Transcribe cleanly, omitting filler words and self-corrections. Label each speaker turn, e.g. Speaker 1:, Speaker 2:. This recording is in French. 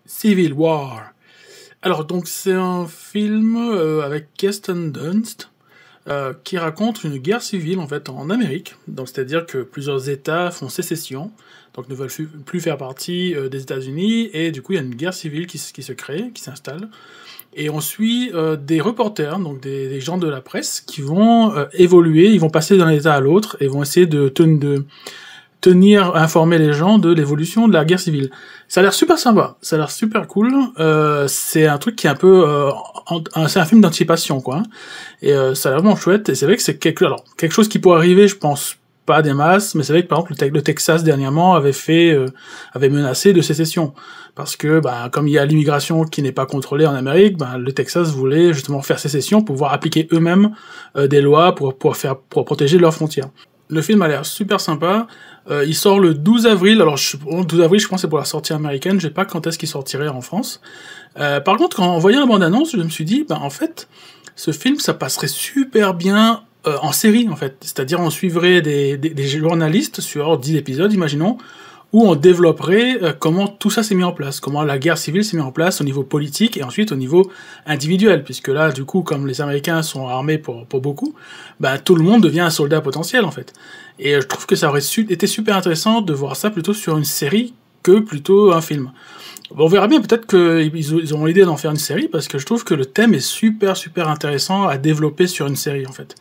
Speaker 1: Civil War. Alors donc c'est un film avec Kirsten Dunst qui raconte une guerre civile en fait en Amérique. Donc c'est-à-dire que plusieurs États font sécession, donc ne veulent plus faire partie des États-Unis et du coup il y a une guerre civile qui se crée, qui s'installe. Et on suit des reporters, donc des gens de la presse, qui vont évoluer, ils vont passer d'un état à l'autre et vont essayer de tenir informer les gens de l'évolution de la guerre civile. Ça a l'air super sympa, ça a l'air super cool. C'est un truc qui est un peu, c'est un film d'anticipation quoi. Et ça a l'air vraiment chouette. Et c'est vrai que c'est quelque chose qui pourrait arriver, je pense pas des masses, mais c'est vrai que par exemple le Texas dernièrement avait menacé de sécession parce que comme il y a l'immigration qui n'est pas contrôlée en Amérique, le Texas voulait justement faire sécession pour pouvoir appliquer eux-mêmes des lois pour protéger leurs frontières. Le film a l'air super sympa. Il sort le 12 avril. Alors, le 12 avril, je pense que c'est pour la sortie américaine. Je sais pas quand est-ce qu'il sortirait en France. Par contre, en voyant la bande-annonce, je me suis dit, en fait, ce film, ça passerait super bien en série, en fait. C'est-à-dire, on suivrait des journalistes sur 10 épisodes, imaginons, où on développerait comment tout ça s'est mis en place, comment la guerre civile s'est mise en place au niveau politique et ensuite au niveau individuel, puisque là, du coup, comme les Américains sont armés pour beaucoup, tout le monde devient un soldat potentiel, en fait. Et je trouve que ça aurait été super intéressant de voir ça plutôt sur une série que plutôt un film. Bon, on verra bien, peut-être qu'ils auront l'idée d'en faire une série, parce que je trouve que le thème est super intéressant à développer sur une série, en fait.